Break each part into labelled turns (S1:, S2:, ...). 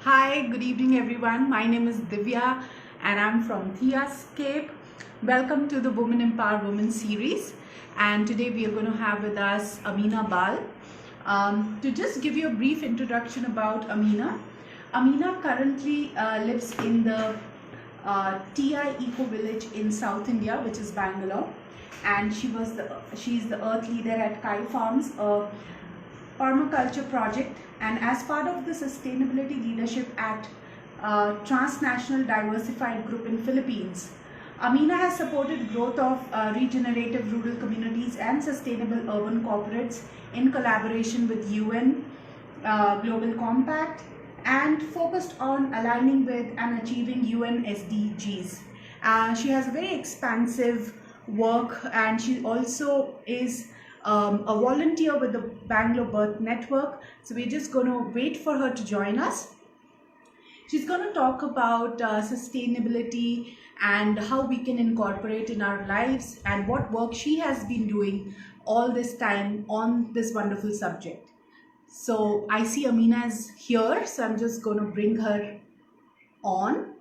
S1: Hi, good evening everyone. My name is Divya and I'm from Theascape. Welcome to the Women Empower Women series. And today we are going to have with us Amena Bal. To just give you a brief introduction about Amena. Amena currently lives in the TI Eco Village in South India, which is Bangalore. And she's the earth leader at Kai Farms, a permaculture project, and as part of the sustainability leadership at Transnational Diversified Group in Philippines. Amena has supported growth of regenerative rural communities and sustainable urban corporates in collaboration with UN Global Compact and focused on aligning with and achieving UN SDGs. She has a very expansive work, and she also is a volunteer with the Bangalore Birth Network. So we're just going to wait for her to join us. She's going to talk about sustainability and how we can incorporate in our lives and what work she has been doing all this time on this wonderful subject. So I see Amena is here, so I'm just going to bring her on.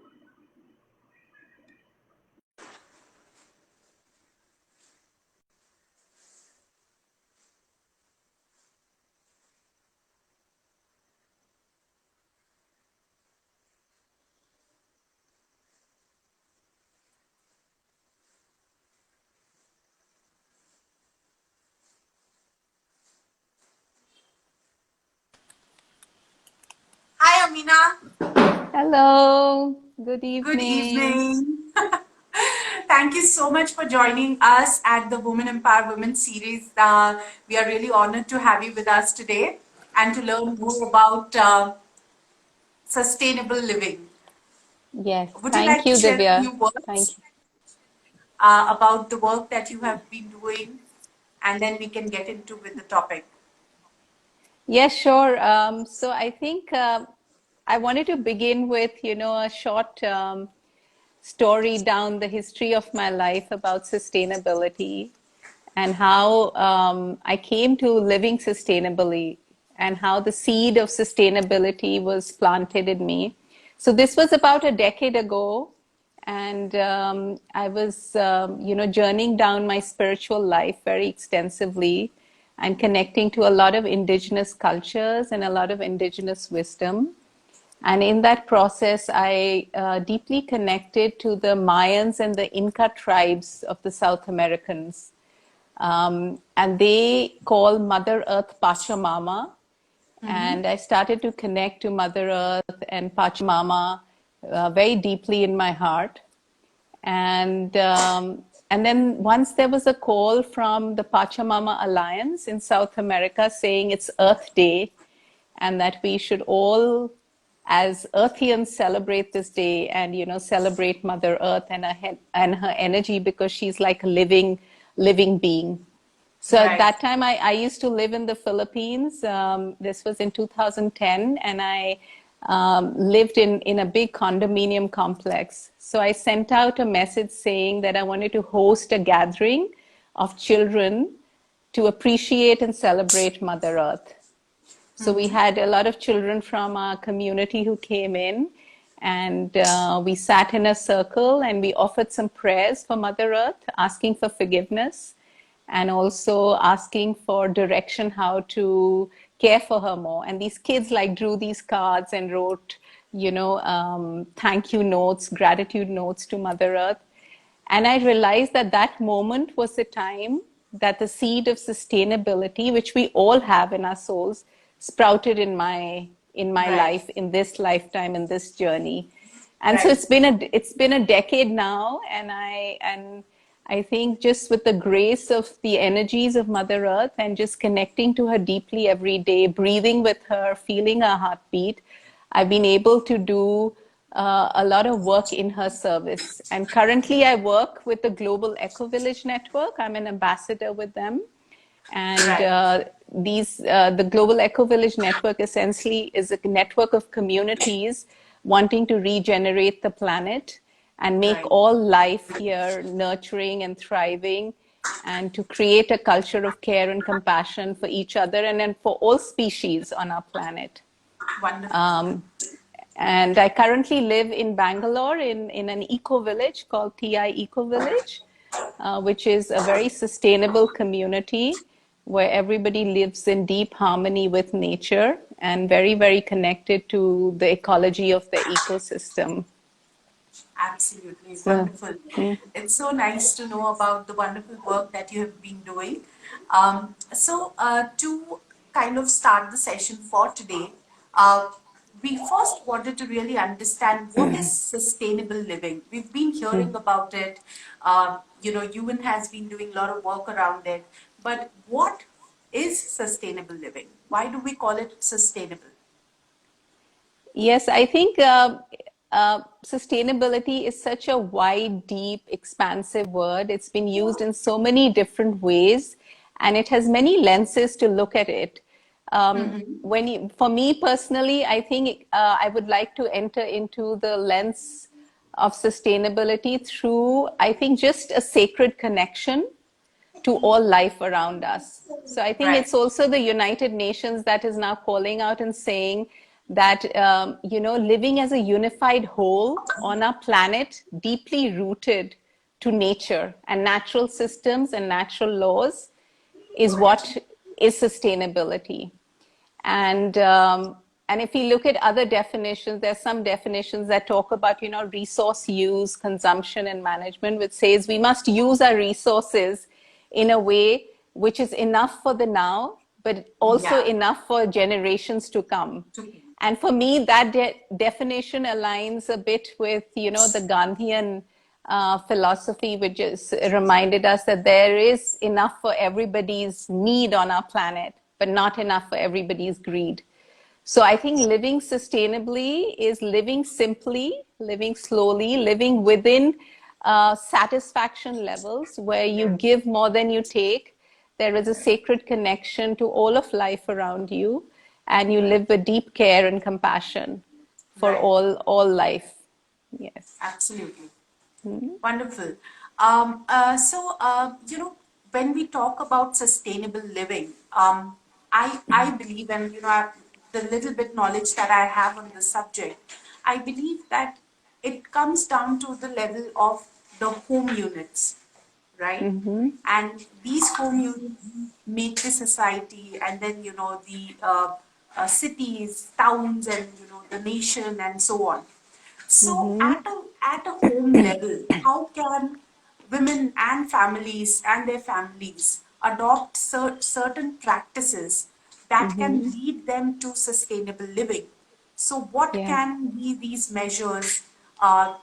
S1: Hi, Amena.
S2: Hello, good
S1: Good
S2: evening.
S1: evening. Thank you so much for joining us at the Women Empower Women series. We are really honored to have you with us today and to learn more about sustainable living.
S2: Yes,
S1: Would you
S2: thank
S1: like to
S2: you,
S1: share a
S2: Divya.
S1: few
S2: Thank
S1: words
S2: you.
S1: about the work that you have been doing, and then we can get into with the topic?
S2: Yes, sure. So I think I wanted to begin with, a short story down the history of my life about sustainability and how I came to living sustainably and how the seed of sustainability was planted in me. So this was about a decade ago, and I was, journeying down my spiritual life very extensively and connecting to a lot of indigenous cultures and a lot of indigenous wisdom. And in that process, I deeply connected to the Mayans and the Inca tribes of the South Americans. And they call Mother Earth Pachamama. And I started to connect to Mother Earth and Pachamama very deeply in my heart. And then once there was a call from the Pachamama Alliance in South America saying it's Earth Day and that we should all as Earthians celebrate this day and celebrate Mother Earth and her energy because she's like a living being. So at
S1: Right.
S2: that time, I used to live in the Philippines. This was in 2010, and I lived in a big condominium complex. So I sent out a message saying that I wanted to host a gathering of children to appreciate and celebrate Mother Earth. So we had a lot of children from our community who came in, and we sat in a circle and we offered some prayers for Mother Earth, asking for forgiveness and also asking for direction how to care for her more. And these kids like drew these cards and wrote, thank you notes, gratitude notes to Mother Earth. And I realized that that moment was the time that the seed of sustainability, which we all have in our souls, sprouted in my
S1: Right.
S2: life, in this lifetime, in this journey. And so
S1: Right.
S2: it's been a decade now, and I think just with the grace of the energies of Mother Earth and just connecting to her deeply every day, breathing with her, feeling her heartbeat, I've been able to do a lot of work in her service. And currently, I work with the Global Eco Village Network. I'm an ambassador with them. And
S1: Right.
S2: the Global Eco Village Network essentially is a network of communities wanting to regenerate the planet and make
S1: Right.
S2: all life here nurturing and thriving, and to create a culture of care and compassion for each other and then for all species on our planet.
S1: Wonderful.
S2: Um, And I currently live in Bangalore in an eco village called TI Eco Village, which is a very sustainable community where everybody lives in deep harmony with nature and very, very connected to the ecology of the ecosystem.
S1: Absolutely
S2: So,
S1: wonderful.
S2: mm.
S1: It's so nice to know about the wonderful work that you have been doing. To kind of start the session for today, uh, we first wanted to really understand what is sustainable living. We've been hearing about it. UN has been doing a lot of work around it. But what is sustainable living? Why do we call it sustainable?
S2: Yes, I think sustainability is such a wide, deep, expansive word. It's been used in so many different ways, and it has many lenses to look at it. For me personally, I think I would like to enter into the lens of sustainability through, I think, just a sacred connection to all life around us. So I think
S1: Right.
S2: it's also the United Nations that is now calling out and saying that, living as a unified whole on our planet, deeply rooted to nature and natural systems and natural laws, is what is sustainability. And if you look at other definitions, there's some definitions that talk about, resource use, consumption, and management, which says we must use our resources in a way which is enough for the now, but also
S1: Yeah.
S2: enough for generations to come.
S1: To-
S2: And for me, that definition aligns a bit with, the Gandhian philosophy, which is reminded us that there is enough for everybody's need on our planet, but not enough for everybody's greed. So I think living sustainably is living simply, living slowly, living within satisfaction levels where you give more than you take. There is a sacred connection to all of life around you, and you live with deep care and compassion for
S1: Right.
S2: all life. Yes.
S1: Absolutely.
S2: Mm-hmm.
S1: Wonderful. When we talk about sustainable living, I believe, and the little bit knowledge that I have on the subject, I believe that it comes down to the level of the home units, right?
S2: Mm-hmm.
S1: And these home units make the society, and then the cities, towns, and the nation, and so on. So
S2: Mm-hmm.
S1: at a home level, how can women and families and their families adopt certain practices that can
S2: Mm-hmm.
S1: lead them to sustainable living? So what
S2: Yeah.
S1: can be these measures, uh,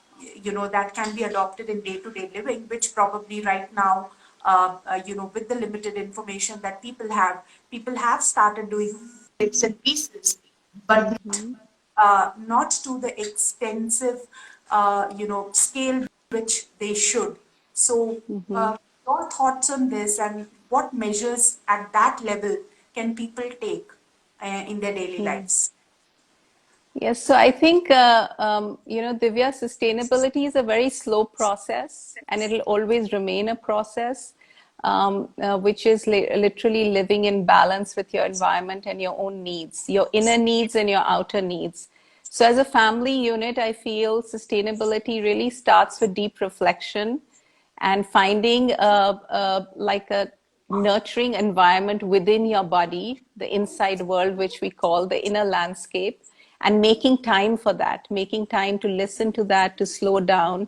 S1: that can be adopted in day-to-day living, which probably right now, with the limited information that people have started doing bits and pieces, but
S2: Mm-hmm.
S1: not to the extensive, scale which they should. So,
S2: Mm-hmm.
S1: your thoughts on this, and what measures at that level can people take in their daily
S2: Yeah.
S1: lives?
S2: Yes, so I think, Divya, sustainability is a very slow process and it'll always remain a process, which is literally living in balance with your environment and your own needs, your inner needs and your outer needs. So, as a family unit, I feel sustainability really starts with deep reflection and finding like a nurturing environment within your body, the inside world, which we call the inner landscape, and making time for that, making time to listen to that, to slow down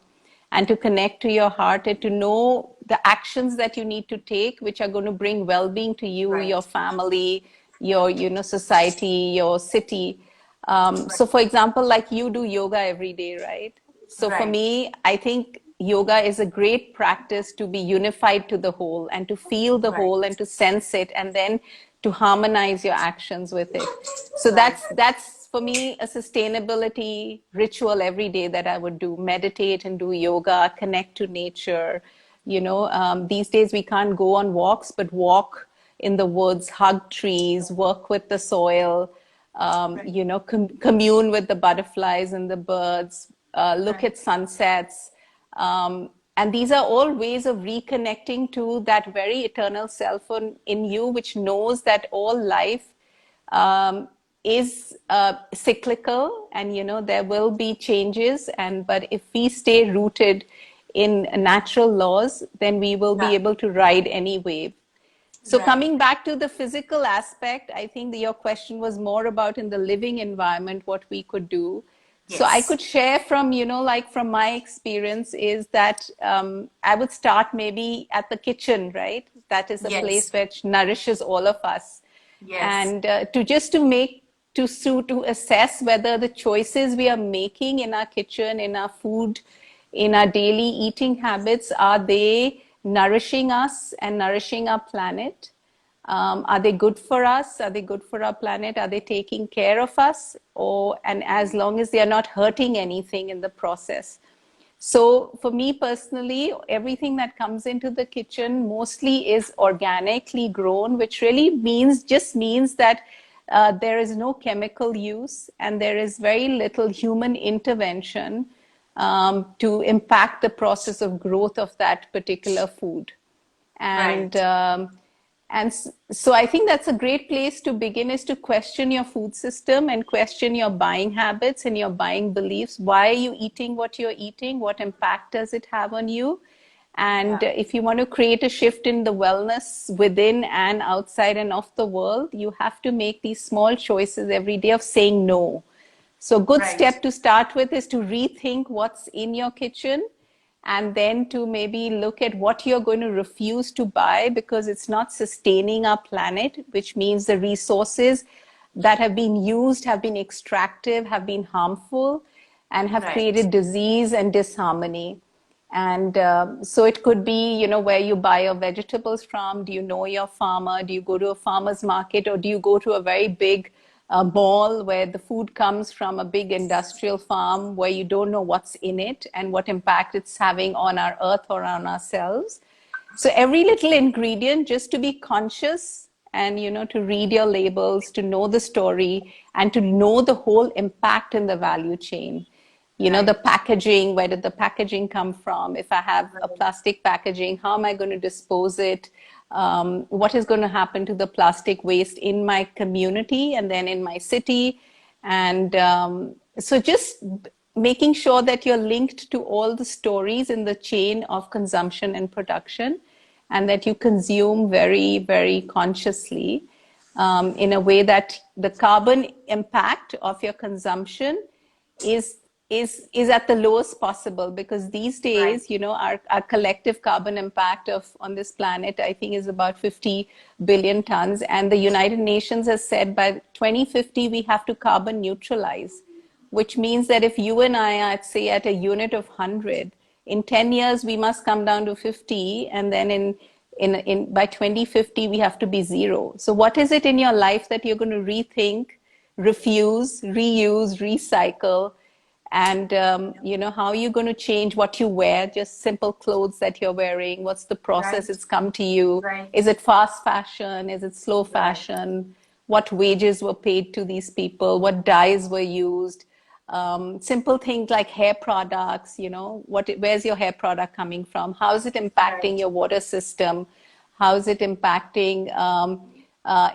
S2: and to connect to your heart and to know the actions that you need to take, which are going to bring well-being to you, your
S1: Right.
S2: family, your society, your city. So for example, like you do yoga every day, right? So for
S1: Right.
S2: me, I think yoga is a great practice to be unified to the whole and to feel the
S1: Right.
S2: whole and to sense it and then to harmonize your actions with it. So
S1: Right.
S2: that's for me a sustainability ritual every day that I would do: meditate and do yoga, connect to nature. These days we can't go on walks, but walk in the woods, hug trees, work with the soil,
S1: Right.
S2: commune with the butterflies and the birds, look
S1: Right.
S2: at sunsets. And these are all ways of reconnecting to that very eternal self in you, which knows that all life um, is cyclical, and there will be changes, but if we stay rooted in natural laws, then we will be able to ride any wave. So coming back to the physical aspect, I think your question was more about in the living environment, what we could do. So I could share from, like from my experience is that I would start maybe at the kitchen, right? That is a place which nourishes all of us. And to assess whether the choices we are making in our kitchen, in our food, in our daily eating habits, are they nourishing us and nourishing our planet? Are they good for us? Are they good for our planet? Are they taking care of us? And as long as they are not hurting anything in the process. So for me personally, everything that comes into the kitchen mostly is organically grown, which really just means that there is no chemical use and there is very little human intervention to impact the process of growth of that particular food. And so I think that's a great place to begin, is to question your food system and question your buying habits and your buying beliefs. Why are you eating what you're eating? What impact does it have on you? And if you want to create a shift in the wellness within and outside and of the world, you have to make these small choices every day of saying no. So good step to start with is to rethink what's in your kitchen, and then to maybe look at what you're going to refuse to buy because it's not sustaining our planet, which means the resources that have been used have been extractive, have been harmful, and have created disease and disharmony. And so it could be, where you buy your vegetables from. Do you know your farmer? Do you go to a farmer's market, or do you go to a very big mall where the food comes from a big industrial farm where you don't know what's in it and what impact it's having on our earth or on ourselves? So every little ingredient, just to be conscious and, to read your labels, to know the story and to know the whole impact in the value chain. The packaging, where did the packaging come from? If I have a plastic packaging, how am I going to dispose it? What is going to happen to the plastic waste in my community and then in my city? And so just making sure that you're linked to all the stories in the chain of consumption and production, and that you consume very, very consciously in a way that the carbon impact of your consumption is at the lowest possible, because these days, our collective carbon impact on this planet, I think, is about 50 billion tons. And the United Nations has said by 2050, we have to carbon neutralize, which means that if you and I are, say, at a unit of 100, in 10 years, we must come down to 50. And then by 2050, we have to be zero. So what is it in your life that you're going to rethink, refuse, reuse, recycle? And, how are you going to change what you wear? Just simple clothes that you're wearing. What's the process it's come to you? Is it fast fashion? Is it slow fashion? What wages were paid to these people? What dyes were used? Simple things like hair products, where's your hair product coming from? How is it impacting your water system? How is it impacting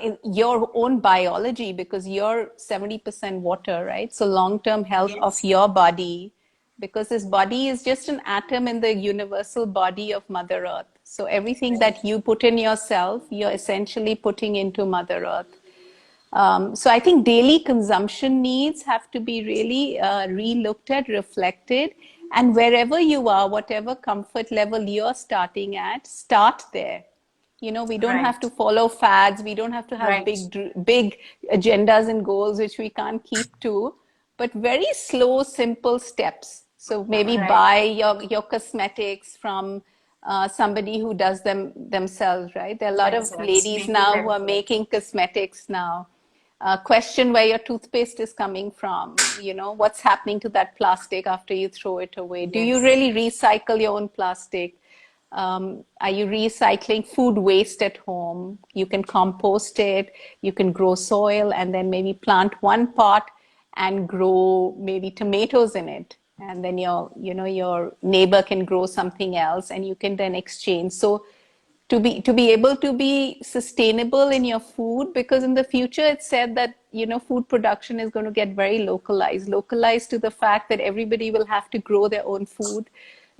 S2: in your own biology, because you're 70% water, right? So long-term health of your body, because this body is just an atom in the universal body of Mother Earth. So everything that you put in yourself, you're essentially putting into Mother Earth. So I think daily consumption needs have to be really re-looked at, reflected, and wherever you are, whatever comfort level you're starting at, start there. We don't have to follow fads. We don't have to have big agendas and goals, which we can't keep to, but very slow, simple steps. So maybe buy your cosmetics from somebody who does them themselves, right? There are a lot of ladies now who are making cosmetics now. Question where your toothpaste is coming from. What's happening to that plastic after you throw it away? Do you really recycle your own plastic? Are you recycling food waste at home? You can compost it, you can grow soil, and then maybe plant one pot and grow maybe tomatoes in it. And then your neighbor can grow something else, and you can then exchange. So to be able to be sustainable in your food, because in the future it's said that food production is going to get very localized to the fact that everybody will have to grow their own food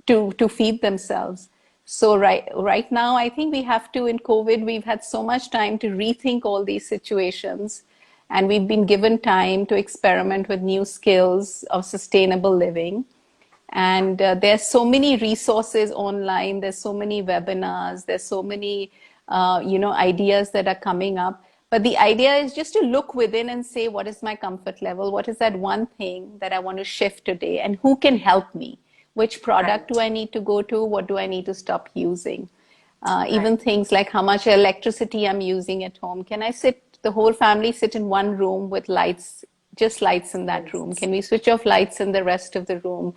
S2: to feed themselves. So right now I think we have to, in COVID we've had so much time to rethink all these situations, and we've been given time to experiment with new skills of sustainable living. And there's so many resources online, there's so many webinars, there's so many ideas that are coming up. But the idea is just to look within and say, what is my comfort level? What is that one thing that I want to shift today? And who can help me? Which product do I need to go to? What do I need to stop using? Even things like how much electricity I'm using at home. Can I the whole family sit in one room with lights, just lights in that room? Can we switch off lights in the rest of the room?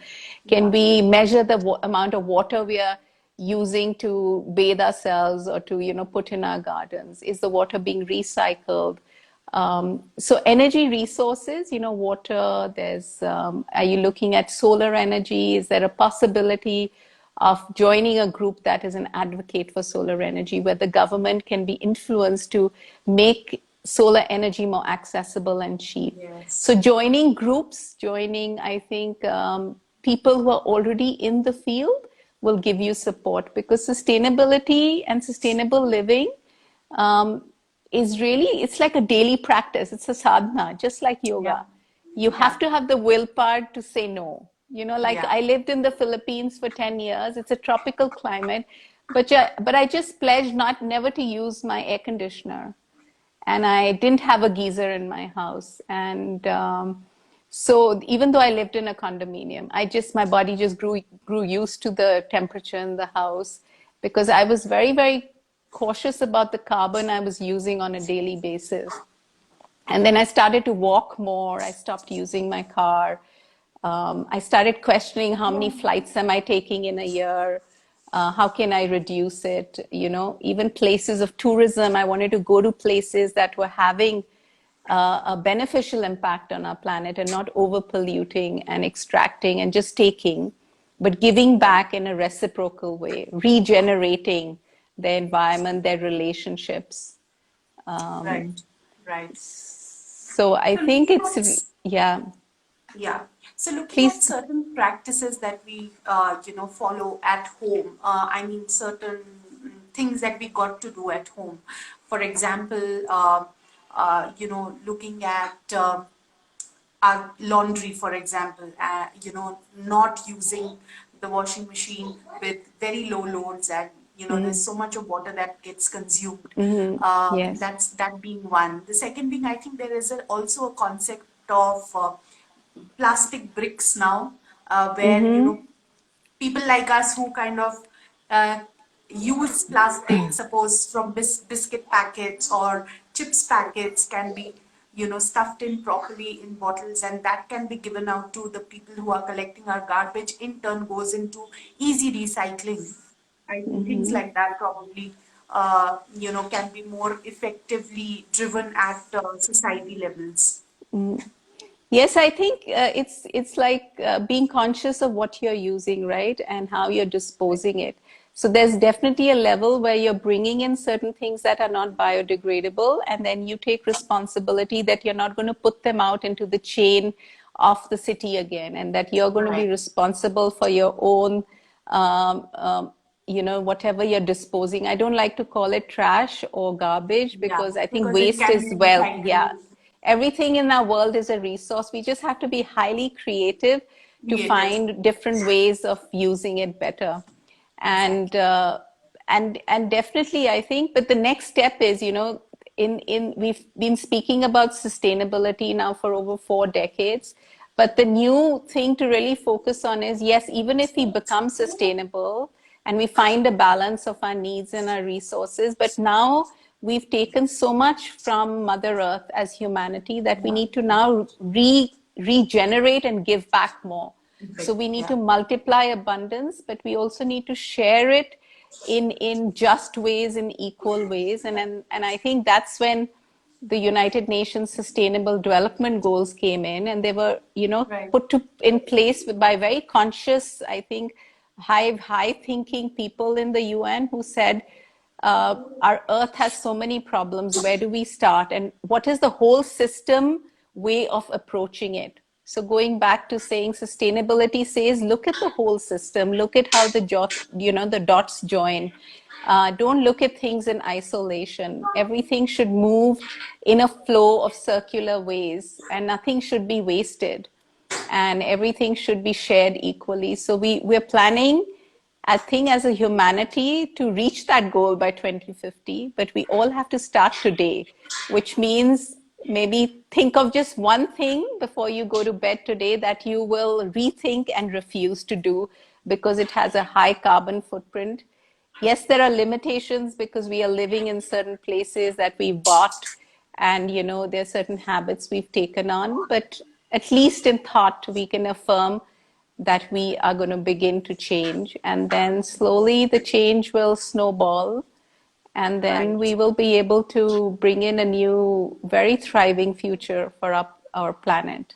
S2: Can we measure the amount of water we are using to bathe ourselves or to put in our gardens? Is the water being recycled? So energy resources, water, are you looking at solar energy? Is there a possibility of joining a group that is an advocate for solar energy, where the government can be influenced to make solar energy more accessible and cheap? So joining groups, I think people who are already in the field will give you support, because sustainability and sustainable living is really, it's like a daily practice. It's a sadhana, just like yoga. You have to have the willpower to say no. I lived in the Philippines for 10 years. It's a tropical climate, but I just pledged never to use my air conditioner. And I didn't have a geyser in my house. And so even though I lived in a condominium, my body just grew used to the temperature in the house, because I was very, very cautious about the carbon I was using on a daily basis. And then I started to walk more. I stopped using my car. I started questioning how many flights am I taking in a year? How can I reduce it? Even places of tourism, I wanted to go to places that were having a beneficial impact on our planet and not over polluting and extracting and just taking, but giving back in a reciprocal way, regenerating the environment, their relationships.
S1: Right.
S2: So I think it's,
S1: yeah. So looking at certain practices that we, follow at home, I mean, certain things that we got to do at home. For example, looking at our laundry, for example, not using the washing machine with very low loads, and there's so much of water that gets consumed. That's that being one. The second being, I think there is also a concept of plastic bricks now, where people like us who kind of use plastic, suppose from biscuit packets or chips packets, can be stuffed in properly in bottles, and that can be given out to the people who are collecting our garbage. In turn, goes into easy recycling. I think things like that probably can be more effectively driven at society levels.
S2: Yes, I think it's like being conscious of what you're using, right, and how you're disposing it. So there's definitely a level where you're bringing in certain things that are not biodegradable, and then you take responsibility that you're not going to put them out into the chain of the city again, and that you're going to be responsible for your own, whatever you're disposing. I don't like to call it trash or garbage, because I think waste is wealth. Everything in our world is a resource. We just have to be highly creative to find different ways of using it better. And definitely, I think, but the next step is, we've been speaking about sustainability now for over 4 decades. But the new thing to really focus on is, yes, even if we become sustainable and we find a balance of our needs and our resources, but now we've taken so much from Mother Earth as humanity that we need to now regenerate and give back more. So we need to multiply abundance, but we also need to share it in just ways, in equal ways. And I think that's when the United Nations Sustainable Development Goals came in, and they were, put in place by very conscious, I think, high thinking people in the UN who said, our earth has so many problems. Where do we start? And what is the whole system way of approaching it? So going back to saying sustainability says, look at the whole system, look at how the dots join. Don't look at things in isolation. Everything should move in a flow of circular ways, and nothing should be wasted, and everything should be shared equally. So we're planning, I think, as a humanity to reach that goal by 2050, but we all have to start today, which means maybe think of just one thing before you go to bed today that you will rethink and refuse to do because it has a high carbon footprint. Yes, there are limitations because we are living in certain places that we've bought, and there are certain habits we've taken on, but at least in thought we can affirm that we are going to begin to change, and then slowly the change will snowball, and then we
S1: Right.
S2: will be able to bring in a new, very thriving future for our planet.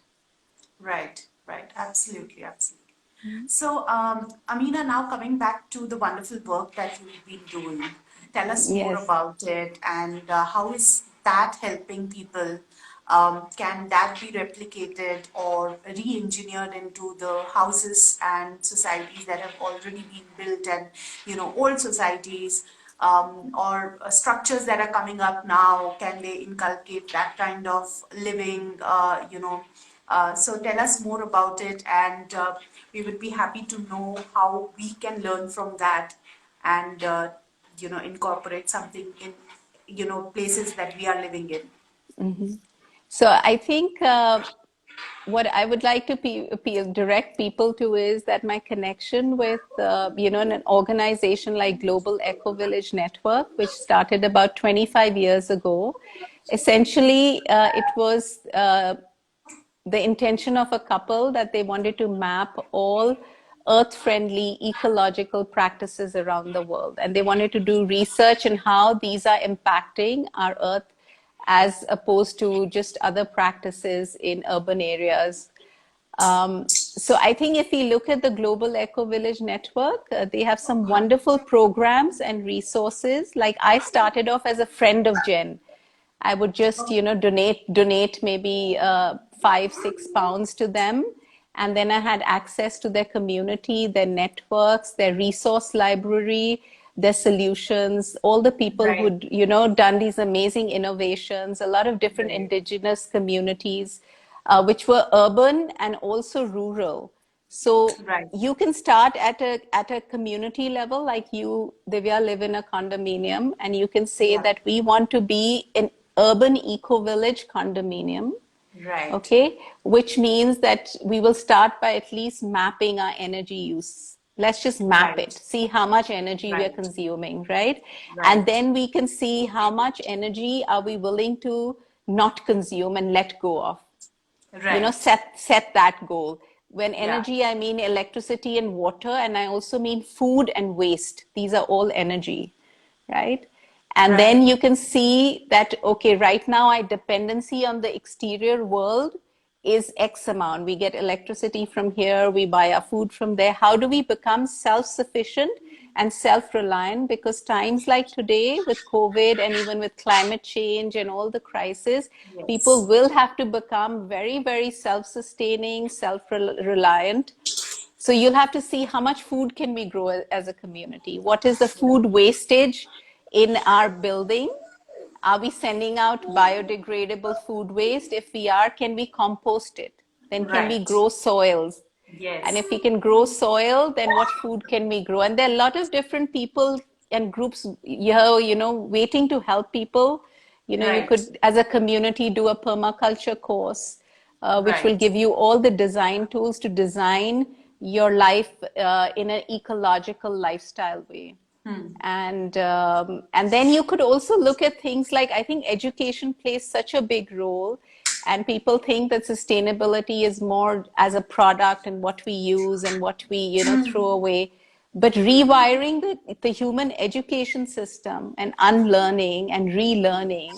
S1: Right, right, absolutely, absolutely. So, Amina, now coming back to the wonderful work that you've been doing, tell us more
S2: Yes.
S1: about it and how is that helping people? Can that be replicated or re-engineered into the houses and societies that have already been built and, old societies or structures that are coming up now? Can they inculcate that kind of living, so tell us more about it, and we would be happy to know how we can learn from that and incorporate something in places that we are living in.
S2: Mhm. So I think what I would like to direct people to is that my connection with, an organization like Global Eco Village Network, which started about 25 years ago. Essentially, it was the intention of a couple that they wanted to map all earth-friendly ecological practices around the world. And they wanted to do research on how these are impacting our earth as opposed to just other practices in urban areas. So I think if we look at the Global Eco Village Network, they have some wonderful programs and resources. Like I started off as a friend of Jen. I would just, donate maybe 5, 6 pounds to them. And then I had access to their community, their networks, their resource library, their solutions, all the people
S1: Right,
S2: who'd, done these amazing innovations, a lot of different
S1: right,
S2: indigenous communities, which were urban and also rural. So
S1: right.
S2: you can start at a community level, like you, Divya, live in a condominium, and you can say
S1: Yeah,
S2: that we want to be an urban eco-village condominium,
S1: right,
S2: okay? Which means that we will start by at least mapping our energy use. Let's just map it,
S1: right,
S2: see how much energy we are
S1: right,
S2: consuming, right? And
S1: right,
S2: then we can see how much energy are we willing to not consume and let go of.
S1: right.
S2: Set that goal. When
S1: Yeah,
S2: energy, I mean electricity and water, and I also mean food and waste. These are all energy, right? And then
S1: right,
S2: you can see that, okay, right now our dependency on the exterior world is X amount. We get electricity from here, we buy our food from there. How do we become self-sufficient and self-reliant? Because times like today with COVID and even with climate change and all the crisis, people
S1: yes,
S2: will have to become very, very self-sustaining, self-reliant. So you'll have to see how much food can we grow as a community? What is the food wastage in our building? Are we sending out biodegradable food waste? If we are, can we compost it? Then can we
S1: right,
S2: grow soils? And
S1: yes,
S2: if we can grow soil, then what food can we grow? And there are a lot of different people and groups here, waiting to help people. You
S1: right,
S2: could, as a community, do a permaculture course, which will
S1: right,
S2: give you all the design tools to design your life in an ecological lifestyle way. And then you could also look at things like, I think education plays such a big role, and people think that sustainability is more as a product and what we use and what we throw away, but rewiring the human education system and unlearning and relearning.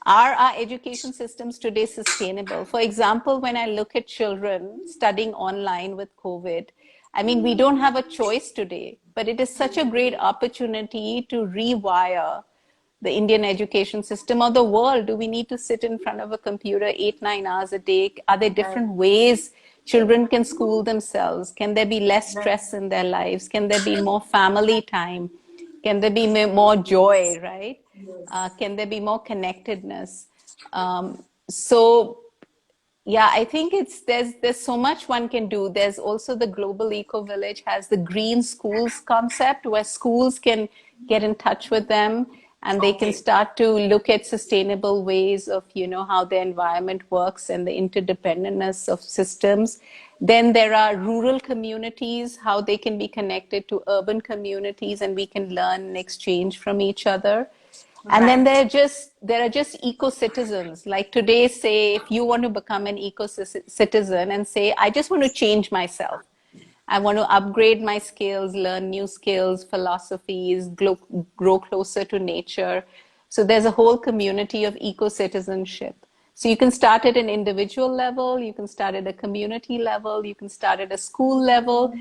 S2: Are our education systems today sustainable? For example, when I look at children studying online with COVID, I mean, we don't have a choice today. but it is such a great opportunity to rewire the Indian education system or the world. Do we need to sit in front of a computer 8-9 hours a day? Are there different ways children can school themselves? Can there be less stress in their lives? Can there be more family time? Can there be more joy, right? Can there be more connectedness? So yeah, I think there's so much one can do. There's also the Global Eco Village has the green schools concept where schools can get in touch with them and they can start to look at sustainable ways of, how the environment works and the interdependentness of systems. Then there are rural communities, how they can be connected to urban communities and we can learn and exchange from each other. And then there are just eco citizens. Like today, say if you want to become an eco citizen and say, I just want to change myself. I want to upgrade my skills, learn new skills, philosophies, grow closer to nature. So there's a whole community of eco citizenship. So you can start at an individual level, you can start at a community level, you can start at a school level,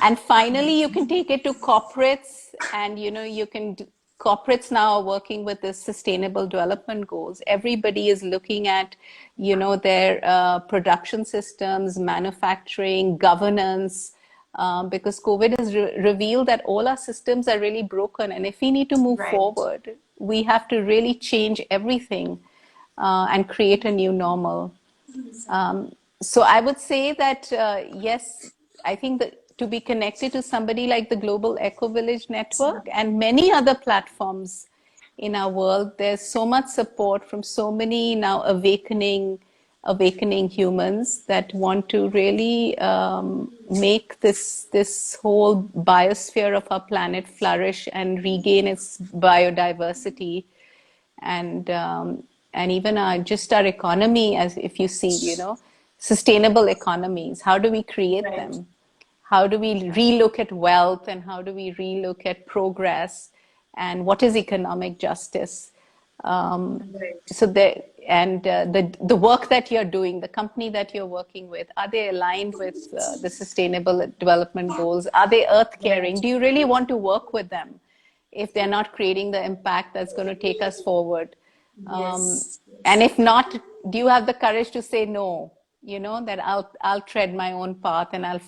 S2: and finally you can take it to corporates. And corporates now are working with the sustainable development goals. Everybody is looking at their production systems, manufacturing, governance, because COVID has revealed that all our systems are really broken, and if we need to move forward, we have to really change everything and create a new normal. So I would say that yes, I think that to be connected to somebody like the Global Eco Village Network and many other platforms in our world, there's so much support from so many now awakening humans that want to really make this whole biosphere of our planet flourish and regain its biodiversity. And even just our economy, as if you see, sustainable economies, how do we create them? How do we relook at wealth, and how do we relook at progress, and what is economic justice? So the work that you're doing, the company that you're working with, are they aligned with the sustainable development goals? Are they earth caring? Do you really want to work with them if they're not creating the impact that's going to take us forward? And if not, do you have the courage to say no? That I'll tread my own path and I'll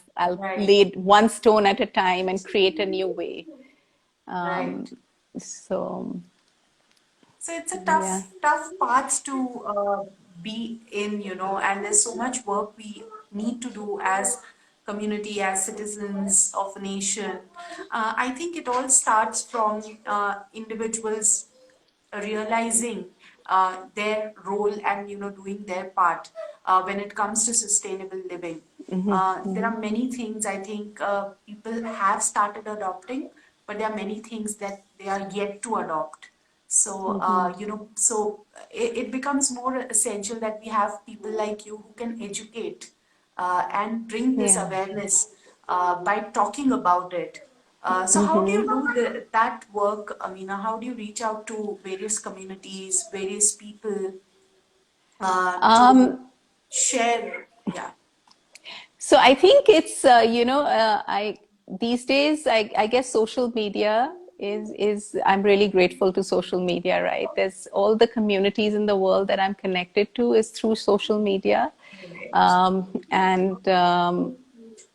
S2: lay one stone at a time and create a new way. So
S1: it's a tough path to be in, and there's so much work we need to do as community, as citizens of a nation. I think it all starts from individuals realizing their role and doing their part when it comes to sustainable living. There are many things I think people have started adopting, but there are many things that they are yet to adopt. So it becomes more essential that we have people like you who can educate and bring this awareness by talking about it. So how do you do that work, Amina? How do you reach out to various communities, various people to share? Yeah.
S2: So I think it's I these days I guess social media is I'm really grateful to social media, right? There's all the communities in the world that I'm connected to is through social media, and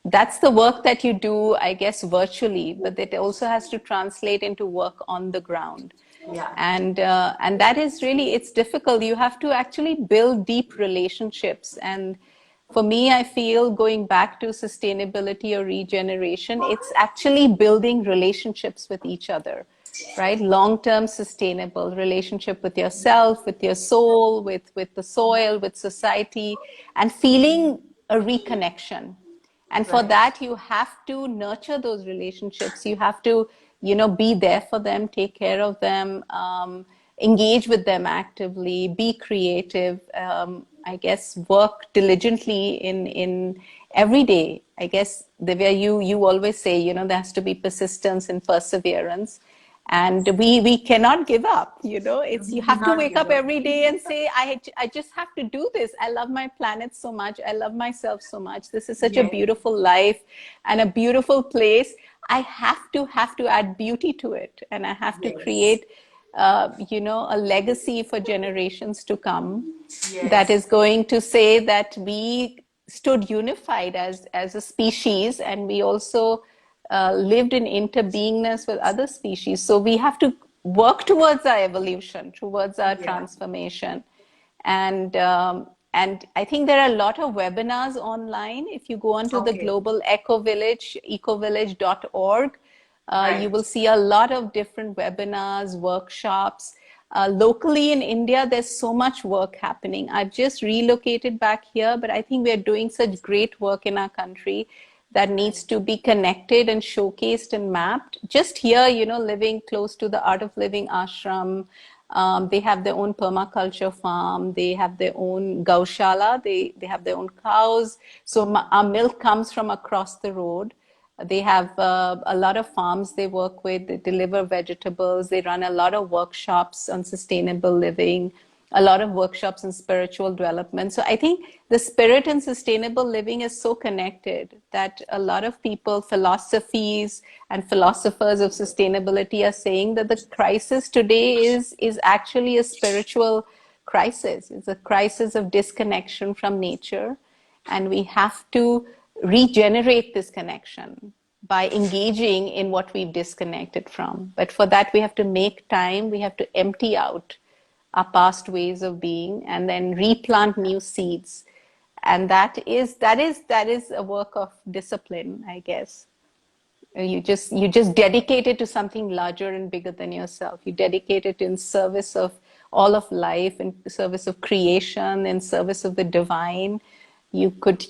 S2: that's the work that you do, I guess, virtually, but it also has to translate into work on the ground. And that is really, it's difficult. You have to actually build deep relationships. And for me, I feel going back to sustainability or regeneration, it's actually building relationships with each other, right? Long-term sustainable relationship with yourself, with your soul, with the soil, with society, and feeling a reconnection. And for that, you have to nurture those relationships. You have to, be there for them, take care of them, engage with them actively, be creative, I guess, work diligently in every day. I guess, Divya, you always say, there has to be persistence and perseverance. And we cannot give up, it's, you have to wake up every day and say, I just have to do this. I love my planet so much. I love myself so much. This is such a beautiful life and a beautiful place. I have to add beauty to it, and I have to
S1: Yes.
S2: create, a legacy for generations to come that
S1: Yes.
S2: is going to say that we stood unified as a species, and we also lived in interbeingness with other species. So we have to work towards our evolution, towards our
S1: Yeah.
S2: transformation. And I think there are a lot of webinars online. If you go onto the
S1: Okay.
S2: Global Eco Village, ecovillage.org, you will
S1: Right.
S2: see a lot of different webinars, workshops. Locally in India, there's so much work happening. I've just relocated back here, but I think we are doing such great work in our country that needs
S1: Right.
S2: to be connected and showcased and mapped. Just here, living close to the Art of Living ashram, they have their own permaculture farm. They have their own gaushala. They have their own cows. So our milk comes from across the road. They have a lot of farms they work with. They deliver vegetables. They run a lot of workshops on sustainable living, a lot of workshops in spiritual development. So I think the spirit and sustainable living is so connected that a lot of people, philosophies and philosophers of sustainability are saying that the crisis today is actually a spiritual crisis. It's a crisis of disconnection from nature, and we have to regenerate this connection by engaging in what we've disconnected from. But for that, we have to make time, we have to empty out our past ways of being and then replant new seeds. And that is a work of discipline, I guess. You just dedicate it to something larger and bigger than yourself. You dedicate it in service of all of life, in service of creation, in service of the divine. You could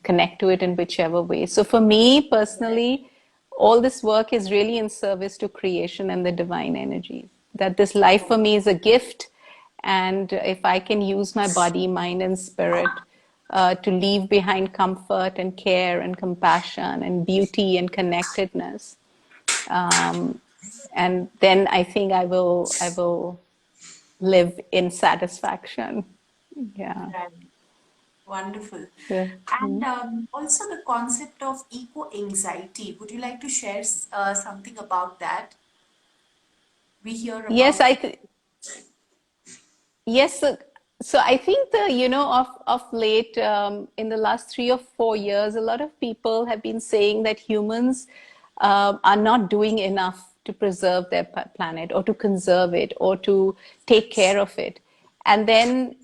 S2: connect to it in whichever way. So for me personally, all this work is really in service to creation and the divine energy. That this life for me is a gift, and if I can use my body, mind, and spirit to leave behind comfort and care and compassion and beauty and connectedness, and then I think I will live in satisfaction. Yeah.
S1: Right. Wonderful.
S2: Yeah.
S1: And also the concept of eco anxiety. Would you like to share something about that? We hear
S2: Yes,
S1: about.
S2: yes. So I think of late, in the last 3 or 4 years, a lot of people have been saying that humans are not doing enough to preserve their planet or to conserve it or to take care of it. And then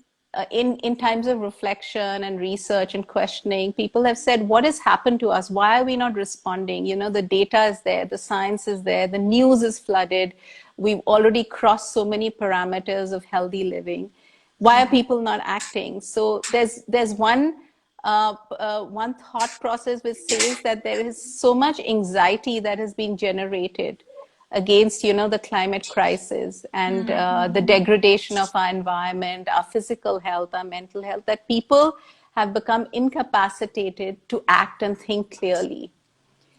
S2: in times of reflection and research and questioning, people have said, what has happened to us? Why are we not responding? The data is there, the science is there, the news is flooded. We've already crossed so many parameters of healthy living. Why are people not acting? So there's one thought process which says that there is so much anxiety that has been generated against the climate crisis and the degradation of our environment, our physical health, our mental health, that people have become incapacitated to act and think clearly.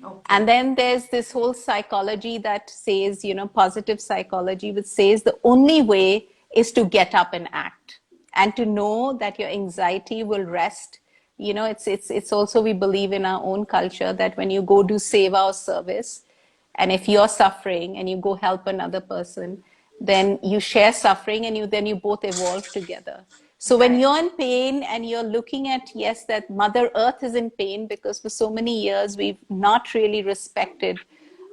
S1: Okay.
S2: And then there's this whole psychology that says, positive psychology, which says the only way is to get up and act and to know that your anxiety will rest. It's also, we believe in our own culture that when you go do seva or service, and if you're suffering and you go help another person, then you share suffering and you both evolve together. So when
S1: Right.
S2: you're in pain and you're looking at, yes, that Mother Earth is in pain because for so many years we've not really respected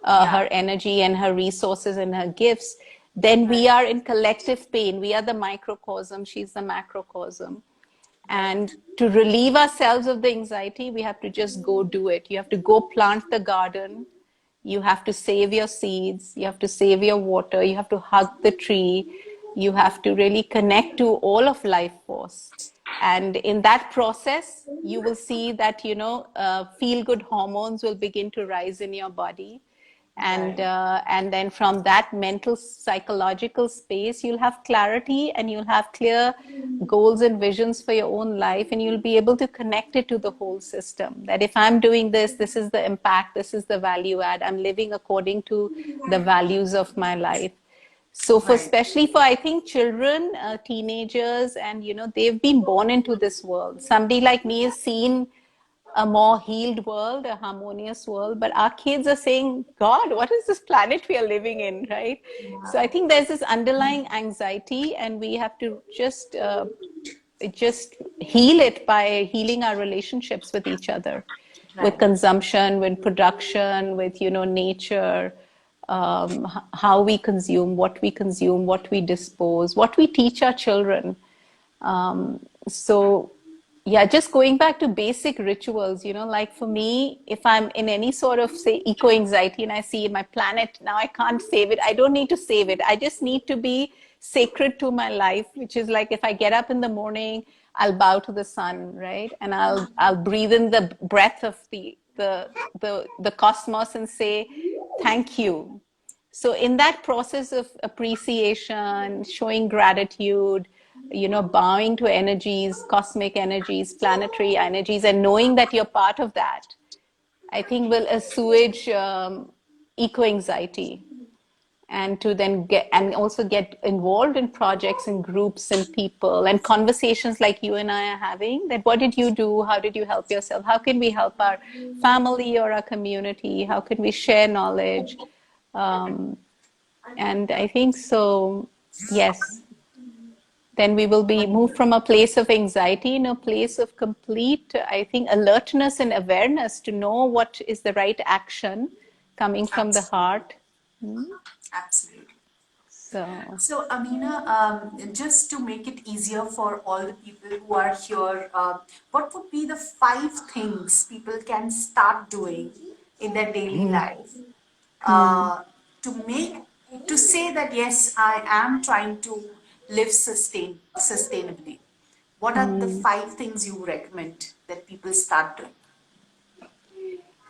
S1: Yeah.
S2: her energy and her resources and her gifts, then we
S1: Right.
S2: are in collective pain. We are the microcosm, she's the macrocosm.
S1: Right.
S2: And to relieve ourselves of the anxiety, we have to just go do it. You have to go plant the garden. You have to save your seeds. You have to save your water. You have to hug the tree. You have to really connect to all of life force. And in that process, you will see that, feel good hormones will begin to rise in your body, and
S1: Right.
S2: then from that mental psychological space you'll have clarity and you'll have clear goals and visions for your own life, and you'll be able to connect it to the whole system, that if I'm doing this, this is the impact, this is the value add, I'm living according to the values of my life. So for
S1: Right.
S2: especially for, I think, children, teenagers, and they've been born into this world. Somebody like me has seen a more healed world, a harmonious world. But our kids are saying, God, what is this planet we are living in, right? So I think there's this underlying anxiety, and we have to just heal it by healing our relationships with each other, with consumption, with production, with, you know, nature, how we consume, what we dispose, what we teach our children. So yeah, just going back to basic rituals, you know, like for me, if I'm in any sort of, say, eco anxiety and I see my planet, now I can't save it. I don't need to save it. I just need to be sacred to my life, which is like if I get up in the morning, I'll bow to the sun, right? And I'll breathe in the breath of the cosmos and say, thank you. So in that process of appreciation, showing gratitude, you know, bowing to energies, cosmic energies, planetary energies, and knowing that you're part of that, I think will assuage eco-anxiety, and to then also get involved in projects and groups and people and conversations like you and I are having, that what did you do? How did you help yourself? How can we help our family or our community? How can we share knowledge? And I think so, yes, then we will be moved from a place of anxiety in a place of complete, I think, alertness and awareness to know what is the right action coming from the heart.
S1: Absolutely.
S2: So,
S1: So, Amena, just to make it easier for all the people who are here, what would be the 5 things people can start doing in their daily life to make, to say that yes, I am trying to live sustainably? What are the 5 things you recommend that people start doing?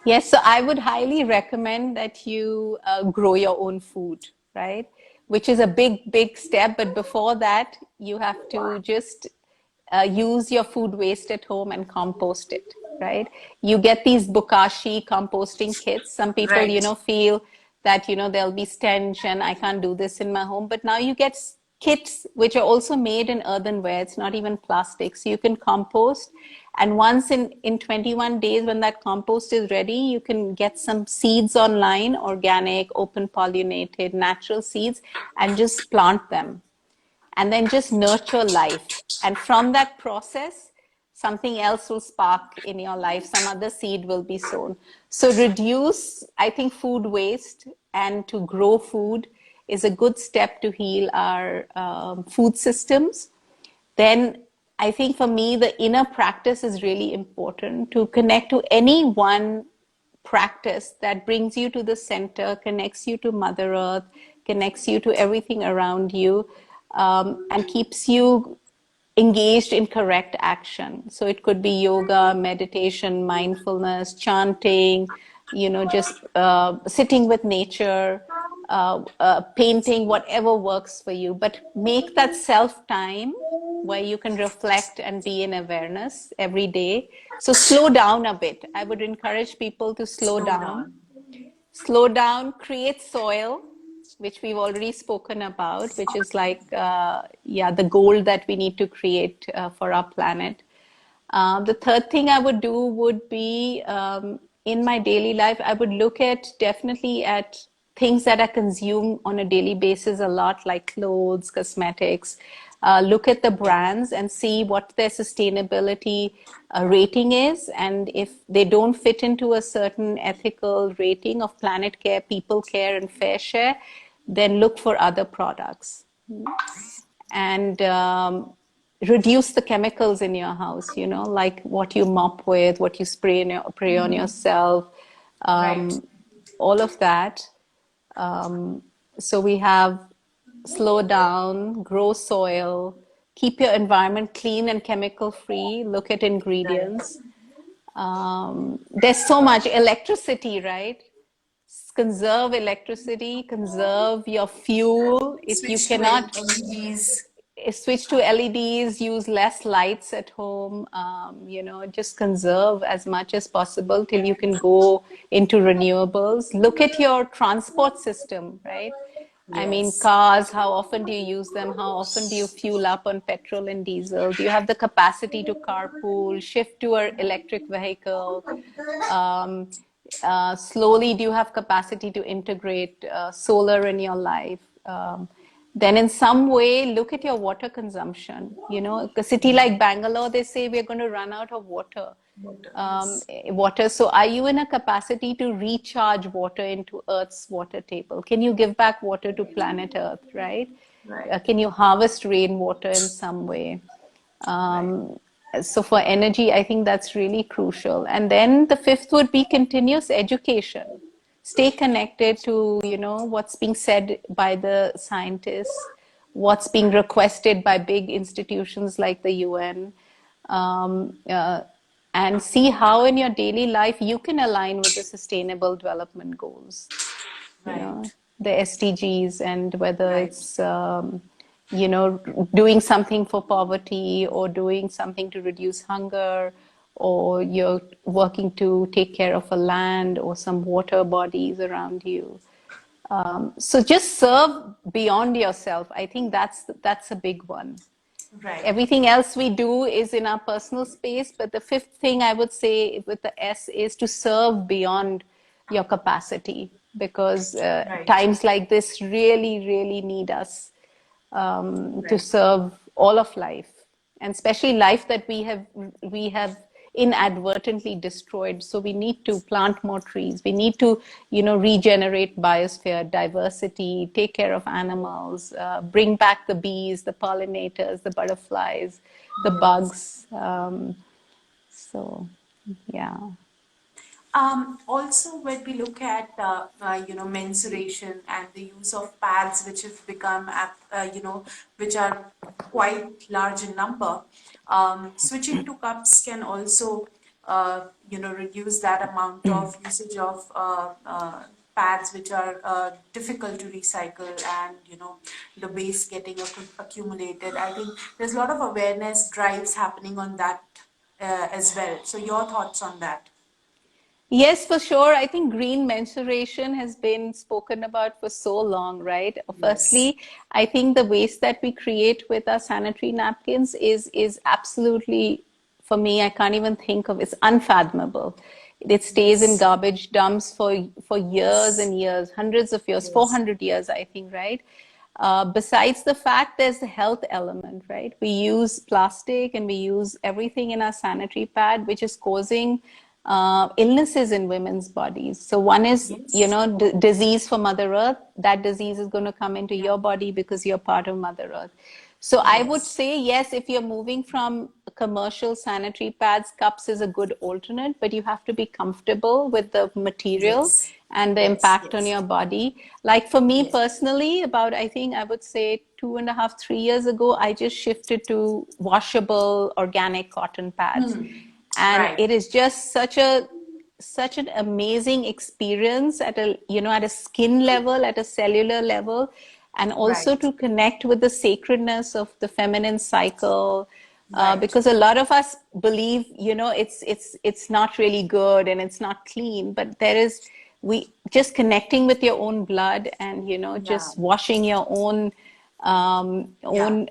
S2: yes, so I would highly recommend that you grow your own food, right? Which is a big, big step. But before that, you have to just use your food waste at home and compost it, right? You get these bokashi composting kits. Some people, you
S1: Right.
S2: know, feel that, you know, there'll be stench and I can't do this in my home. But now you get kits which are also made in earthenware. It's not even plastic. So you can compost. And once in 21 days, when that compost is ready, you can get some seeds online, organic, open pollinated, natural seeds, and just plant them. And then just nurture life. And from that process, something else will spark in your life. Some other seed will be sown. So reduce, I think, food waste, and to grow food is a good step to heal our food systems. Then I think for me, the inner practice is really important, to connect to any one practice that brings you to the center, connects you to Mother Earth, connects you to everything around you, and keeps you engaged in correct action. So it could be yoga, meditation, mindfulness, chanting, you know, just sitting with nature, painting, whatever works for you. But make that self time where you can reflect and be in awareness every day. So slow down a bit. I would encourage people to slow
S1: Slow
S2: down.
S1: down.
S2: Slow down, create soil, which we've already spoken about, which is like, yeah, the gold that we need to create for our planet. The third thing I would do would be, in my daily life, I would look at definitely at things that I consume on a daily basis a lot, like clothes, cosmetics. Look at the brands and see what their sustainability rating is. And if they don't fit into a certain ethical rating of planet care, people care, and fair share, then look for other products. And reduce the chemicals in your house, you know, like what you mop with, what you spray on yourself,
S1: Right.
S2: all of that. So we have slow down, grow soil, keep your environment clean and chemical free, look at
S1: Right.
S2: ingredients. There's so much electricity, right? Conserve electricity, conserve your fuel. If you
S1: Switch to
S2: cannot,
S1: LEDs.
S2: switch to LEDs, use less lights at home, you know, just conserve as much as possible till you can go into renewables. Look at your transport system, right? I mean,
S1: Yes.
S2: cars, how often do you use them? How often do you fuel up on petrol and diesel? Do you have the capacity to carpool, shift to an electric vehicle? Um, Slowly, do you have capacity to integrate solar in your life? Then in some way, look at your water consumption. You know, a city like Bangalore, they say we're going to run out of water.
S1: Water. Yes.
S2: Water. So are you in a capacity to recharge water into Earth's water table? Can you give back water to planet Earth, right?
S1: Right.
S2: Can you harvest rainwater in some way?
S1: Right.
S2: Um, so for energy, I think that's really crucial. And then the fifth would be continuous education. Stay connected to, you know, what's being said by the scientists, what's being requested by big institutions like the UN, um, uh, and see how in your daily life you can align with the sustainable development goals, you know,
S1: Right.
S2: the SDGs, and whether
S1: Right.
S2: it's, you know, doing something for poverty or doing something to reduce hunger, or you're working to take care of a land or some water bodies around you. So just serve beyond yourself. I think that's a big one.
S1: Right.
S2: Everything else we do is in our personal space, but the fifth thing I would say with the S is to serve beyond your capacity, because
S1: Right.
S2: times like this really, really need us to
S1: Right.
S2: serve all of life, and especially life that we have inadvertently destroyed. So we need to plant more trees. We need to, you know, regenerate biosphere, diversity, take care of animals, bring back the bees, the pollinators, the butterflies, the
S1: Yes.
S2: bugs. So, yeah.
S1: Also, when we look at mensuration and the use of pads, which have become which are quite large in number, switching to cups can also reduce that amount of usage of pads, which are difficult to recycle, and the waste getting accumulated. I think there's a lot of awareness drives happening on that as well. So your thoughts on that?
S2: Yes, for sure. I think green mensuration has been spoken about for so long, right?
S1: Yes.
S2: Firstly, I think the waste that we create with our sanitary napkins is absolutely, for me, I can't even think of, it's unfathomable. It stays in
S1: Yes.
S2: garbage dumps for years
S1: Yes.
S2: and years, hundreds of years,
S1: Yes.
S2: 400 years, I think, right? Besides the fact there's the health element, right? We use plastic and we use everything in our sanitary pad, which is causing illnesses in women's bodies. So one is, you
S1: Yes.
S2: know, disease for Mother Earth. That disease is going to come into
S1: Yeah.
S2: your body because you're part of Mother Earth. So I would
S1: Yes.
S2: say, yes, if you're moving from commercial sanitary pads, cups is a good alternate, but you have to be comfortable with the material
S1: Yes.
S2: and the
S1: Yes.
S2: impact on
S1: Yes.
S2: your body. Like for me
S1: Yes.
S2: personally, about, I think I would say 2.5, 3 years ago, I just shifted to washable organic cotton pads. And
S1: Right.
S2: it is just such an amazing experience at a, you know, at a skin level, at a cellular level, and also
S1: Right.
S2: to connect with the sacredness of the feminine cycle,
S1: Right.
S2: because a lot of us believe, you know, it's not really good and it's not clean, but there is, we just connecting with your own blood and, you know,
S1: Yeah.
S2: just washing your own um,
S1: Yeah.
S2: own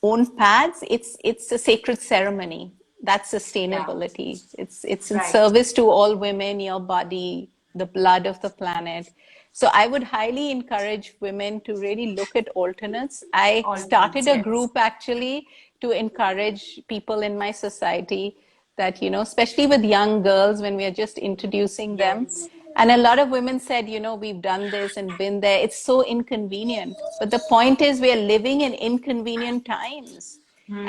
S2: own pads. It's a sacred ceremony. That's
S1: Yeah.
S2: sustainability. It's in
S1: Right.
S2: service to all women, your body, the blood of the planet. So I would highly encourage women to really look at alternates. I
S1: Alternates.
S2: started a
S1: Yes.
S2: group actually to encourage people in my society that, you know, especially with young girls when we are just introducing them.
S1: Yes.
S2: And a lot of women said, you know, we've done this and been there. It's so inconvenient. But the point is, we are living in inconvenient times.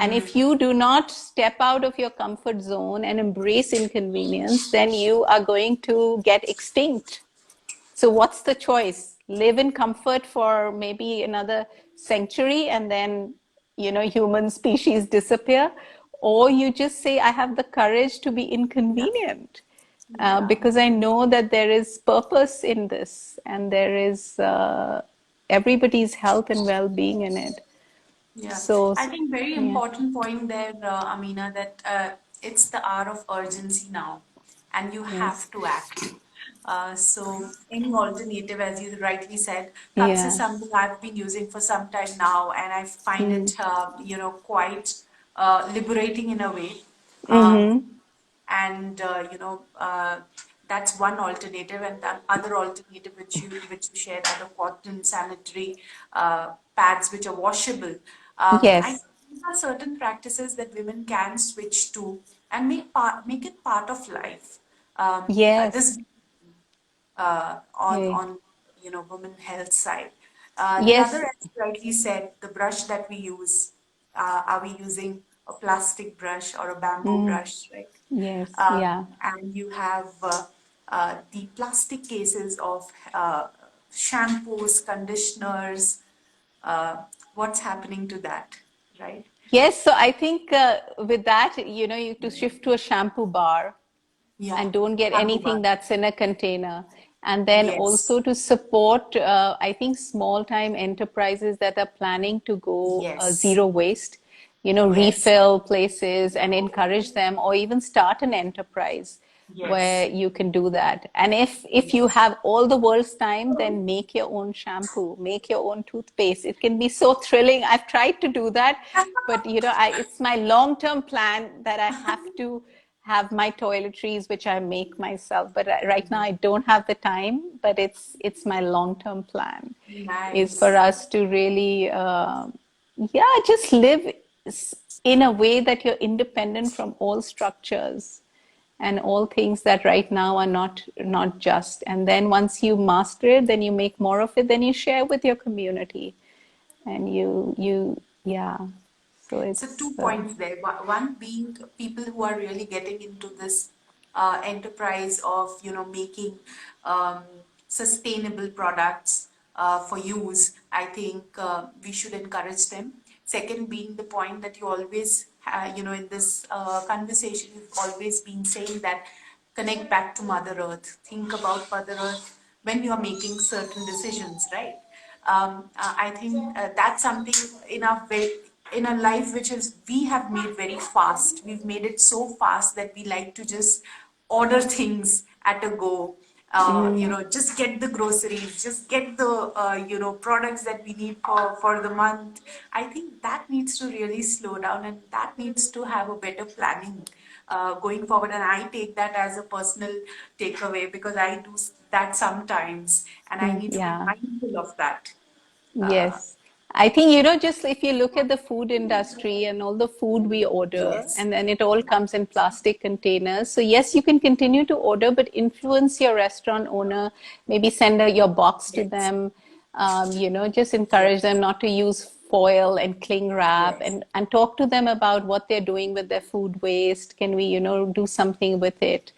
S2: And if you do not step out of your comfort zone and embrace inconvenience, then you are going to get extinct. So what's the choice? Live in comfort for maybe another century and then, you know, human species disappear, or you just say, I have the courage to be
S1: Yeah.
S2: inconvenient,
S1: Yeah.
S2: because I know that there is purpose in this and there is everybody's health and well-being in it.
S1: Yeah,
S2: So,
S1: I think very
S2: yeah.
S1: important point there, Amina, that it's the hour of urgency now, and you
S2: Yes.
S1: have to act. So any alternative, as you rightly said, cups is
S2: Yeah.
S1: something I've been using for some time now, and I find
S2: Mm.
S1: it, quite liberating in a way. Um,
S2: Mm-hmm.
S1: and that's one alternative, and the other alternative which you shared are the cotton sanitary pads which are washable. I
S2: Yes.
S1: think these are certain practices that women can switch to and make it part of life.
S2: Yes.
S1: This on
S2: Hey.
S1: women health side. The other,
S2: Yes.
S1: as you rightly said, the brush that we use. Are we using a plastic brush or a bamboo
S2: Mm.
S1: brush, right?
S2: Yes. Yeah.
S1: And you have the plastic cases of shampoos, conditioners. Uh, what's happening to that, right?
S2: Yes. So I think with that, you have to shift to a shampoo bar
S1: Yeah,
S2: and don't get
S1: shampoo bar.
S2: anything that's in a container. And then
S1: Yes,
S2: also to support, I think, small time enterprises that are planning to go
S1: yes,
S2: zero waste,
S1: yes,
S2: refill places and encourage them, or even start an enterprise where
S1: yes,
S2: you can do that. And if you have all the world's time, then make your own shampoo, make your own toothpaste. It can be so thrilling. I've tried to do that, but it's my long-term plan that I have to have my toiletries which I make myself. But right now I don't have the time, but it's my long-term plan is for
S1: nice.
S2: us to really yeah, just live in a way that you're independent from all structures and all things that right now are not just. And then once you master it, then you make more of it, then you share with your community, and you yeah. So
S1: So
S2: it's
S1: 2 points there. One being people who are really getting into this enterprise of making um, sustainable products for use. I think we should encourage them. Second being the point that you always in this conversation you've always been saying that connect back to Mother Earth. Think about Mother Earth when you are making certain decisions, right? I think that's something in our in a life which is we have made very fast. We've made it so fast that we like to just order things at a go.
S2: mm,
S1: Just get the groceries, just get the products that we need for the month. I think that needs to really slow down, and that needs to have a better planning going forward. And I take that as a personal takeaway because I do that sometimes, and I need to be
S2: yeah.
S1: mindful of that. Uh,
S2: Yes. I think, just if you look at the food industry and all the food we order,
S1: yes,
S2: and then it all comes in plastic containers. So, yes, you can continue to order, but influence your restaurant owner, maybe send your box to
S1: yes,
S2: them, just encourage
S1: yes,
S2: them not to use foil and cling wrap,
S1: yes,
S2: and talk to them about what they're doing with their food waste. Can we, do something with it?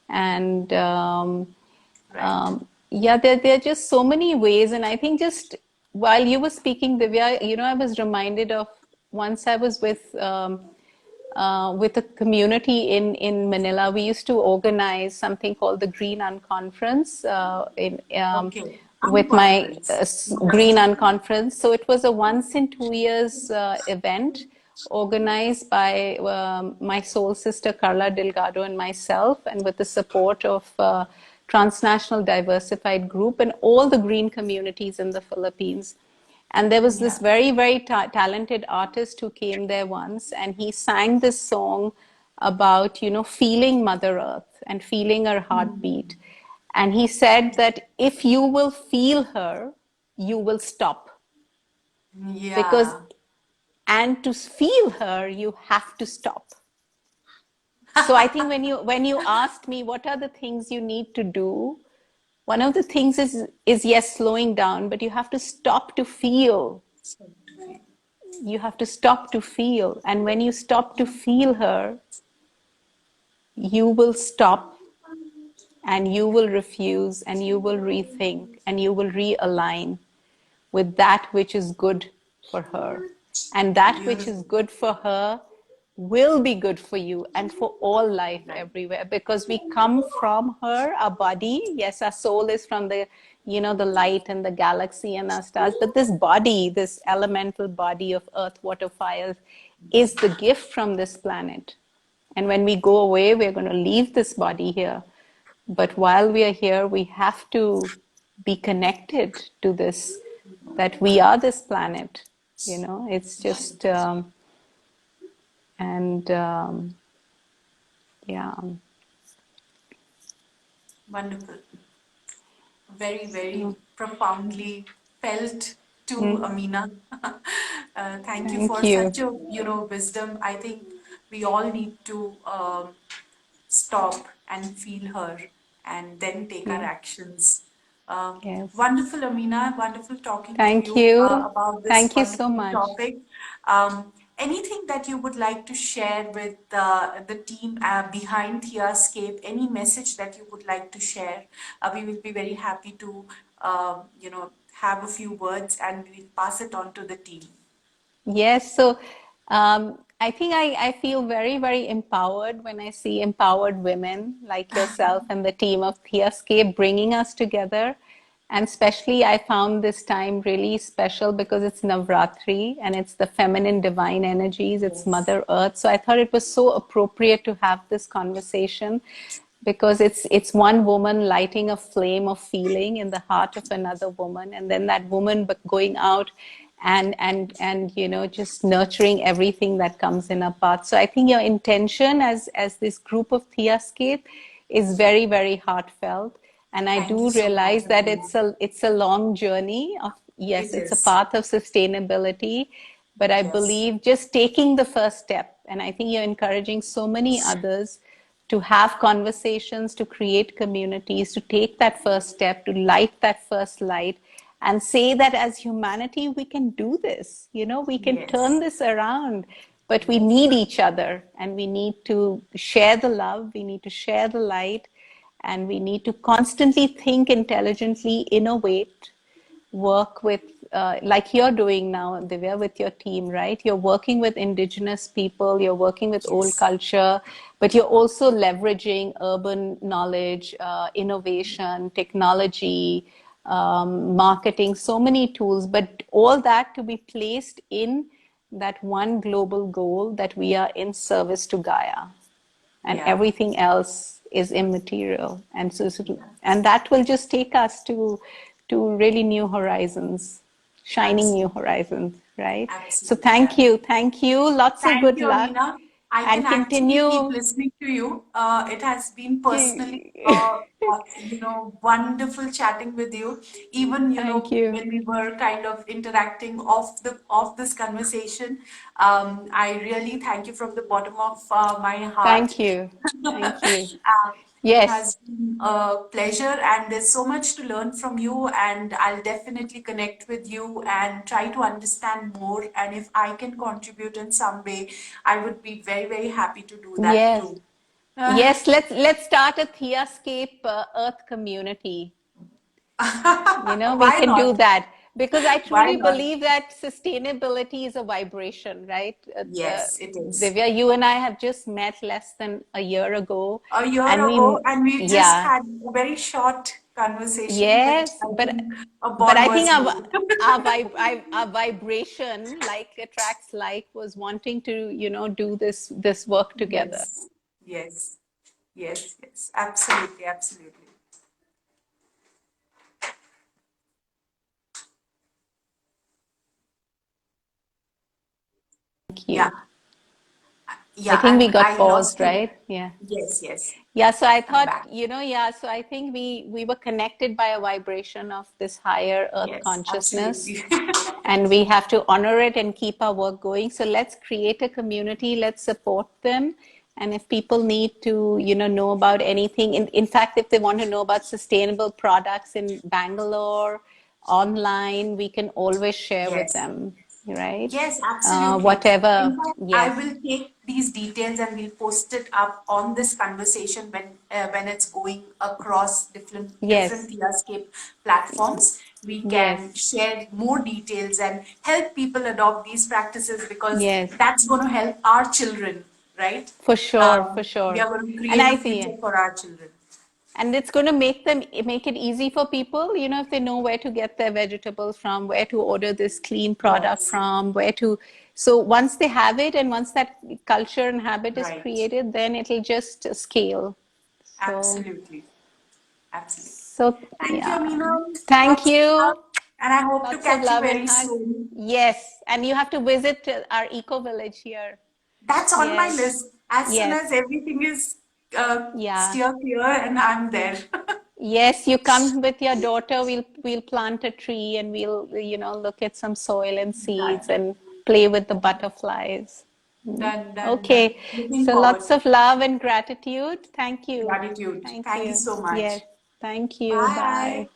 S2: And,
S1: right.
S2: yeah, there are just so many ways. And I think just while you were speaking, Divya, I was reminded of once I was with a community in Manila. We used to organize something called the Green Unconference
S1: Okay,
S2: with my
S1: unconference.
S2: Green
S1: Interesting.
S2: Unconference. So it was a once in 2 years event organized by my soul sister Karla Delgado and myself, and with the support of Transnational Diversified Group and all the green communities in the Philippines. And there was this
S1: Yeah.
S2: very, very talented artist who came there once, and he sang this song about, feeling Mother Earth and feeling her heartbeat. And he said that if you will feel her, you will stop. Because,
S1: Yeah.
S2: and to feel her, you have to stop. So I think when you asked me what are the things you need to do, one of the things is yes, slowing down, but you have to stop to feel.
S1: So to feel.
S2: You have to stop to feel. And when you stop to feel her, you will stop and you will refuse and you will rethink and you will realign with that which is good for her. And that which is
S1: Beautiful.
S2: good for her will be good for you and for all life
S1: Right.
S2: everywhere, because we come from her, our body. Yes, our soul is from the light and the galaxy and our stars. But this body, this elemental body of earth, water, fire, is the gift from this planet. And when we go away, we're going to leave this body here. But while we are here, we have to be connected to this, that we are this planet. It's just, and yeah.
S1: Wonderful. Very, very profoundly felt to Amena. Thank you
S2: Thank
S1: for
S2: you.
S1: such a, wisdom. I think we all need to stop and feel her and then take our
S2: Yeah.
S1: actions. Um,
S2: Yes.
S1: Wonderful, Amina. Wonderful talking to
S2: Thank
S1: you
S2: you.
S1: about this
S2: Thank you so
S1: wonderful
S2: much.
S1: topic. Anything that you would like to share with the team behind Theascape? Any message that you would like to share? We will be very happy to, have a few words and we'll pass it on to the team.
S2: Yes, so I think I feel very, very empowered when I see empowered women like yourself and the team of Theascape bringing us together. And especially, I found this time really special because it's Navratri and it's the feminine divine energies, it's
S1: Yes.
S2: Mother Earth. So I thought it was so appropriate to have this conversation because it's one woman lighting a flame of feeling in the heart of another woman, and then that woman going out and just nurturing everything that comes in our path. So I think your intention as this group of Theascape is very, very heartfelt, and I
S1: Thank you
S2: do
S1: so much,
S2: realize that
S1: Amina.
S2: it's a long journey of, yes,
S1: It
S2: it's a
S1: is.
S2: path of sustainability, but I
S1: Yes.
S2: believe just taking the first step, and I think you're encouraging so many others to have conversations, to create communities, to take that first step, to light that first light, and say that as humanity, we can do this. We can turn
S1: Yes.
S2: this around, but we
S1: Yes.
S2: need each other and we need to share the love, we need to share the light, and we need to constantly think intelligently, innovate, work with, like you're doing now, Divya, with your team, right? You're working with indigenous people, you're working with old
S1: Yes.
S2: culture, but you're also leveraging urban knowledge, innovation, technology, marketing, so many tools, but all that to be placed in that one global goal that we are in service to Gaia, and
S1: Yeah.
S2: everything else is immaterial, and that will just take us to really new horizons, shining new
S1: Absolutely.
S2: horizons, right? So
S1: Absolutely.
S2: thank you, lots of
S1: Thank
S2: good
S1: you,
S2: luck,
S1: Amina. I can
S2: and
S1: actually keep
S2: continue.
S1: listening to you. It has been personally, wonderful chatting with you. Even,
S2: Thank you,
S1: when we were kind of interacting off this conversation, I really thank you from the bottom of my heart.
S2: thank you, thank you.
S1: It
S2: Yes.
S1: has been a pleasure, and there's so much to learn from you. And I'll definitely connect with you and try to understand more. And if I can contribute in some way, I would be very, very happy to do that
S2: Yes.
S1: too.
S2: Yes, let's start a Theascape Earth community. We
S1: Why
S2: can do
S1: not?
S2: that because I
S1: Why
S2: truly
S1: not?
S2: believe that sustainability is a vibration, right?
S1: Yes, it is.
S2: Divya, you and I have just met less than a year ago,
S1: A year
S2: and
S1: ago, and we just
S2: yeah,
S1: had a very short conversation, but
S2: yes,
S1: I think a
S2: but
S1: bond
S2: I think
S1: was made.
S2: our vibration, like attracts like, was wanting to do this work together.
S1: Yes, yes, yes, yes, absolutely, absolutely.
S2: Thank
S1: Yeah,
S2: you. I
S1: yeah,
S2: think we got
S1: I lost
S2: paused,
S1: you.
S2: right? Yeah.
S1: Yes, yes,
S2: Yeah, so I
S1: I'm
S2: thought,
S1: back.
S2: yeah, so I think we were connected by a vibration of this higher earth
S1: Yes,
S2: consciousness,
S1: absolutely.
S2: and we have to honor it and keep our work going. So let's create a community, let's support them. And if people need to, know about anything, in fact, if they want to know about sustainable products in Bangalore online, we can always share with
S1: Yes.
S2: them, right?
S1: Yes, absolutely. In
S2: Whatever,
S1: fact, I
S2: yes,
S1: will take these details and we'll post it up on this conversation when it's going across different
S2: yes,
S1: Theascape platforms. We can
S2: yes,
S1: share more details and help people adopt these practices because
S2: yes.
S1: that's going to help our children, right?
S2: For sure, for
S1: We
S2: sure.
S1: are going to
S2: And
S1: create a
S2: I see,
S1: future for our children.
S2: and it's going to make it easy for people, if they know where to get their vegetables from, where to order this clean product
S1: Yes,
S2: from, so once they have it and once that culture and habit is
S1: right.
S2: created, then it'll just scale. So
S1: Absolutely. Absolutely.
S2: So,
S1: Thank you,
S2: yeah.
S1: Amina.
S2: Thank
S1: Lots of
S2: you.
S1: love, and I hope to
S2: Lots of
S1: catch you
S2: love and
S1: very
S2: hugs.
S1: soon.
S2: Yes. And you have to visit our eco village here.
S1: That's on my
S2: Yes.
S1: list. As soon
S2: Yes.
S1: as everything is
S2: Yeah.
S1: steer clear, and I'm there.
S2: Yes, you come with your daughter. We'll plant a tree and we'll look at some soil and seeds
S1: Done.
S2: and play with the butterflies.
S1: Done, done, done.
S2: Okay.
S1: Looking
S2: So
S1: forward
S2: lots
S1: to
S2: of
S1: it.
S2: love and gratitude. Thank you.
S1: Gratitude.
S2: Thank
S1: Thank you
S2: you.
S1: so
S2: Yes.
S1: much.
S2: Thank you.
S1: Bye.
S2: Bye.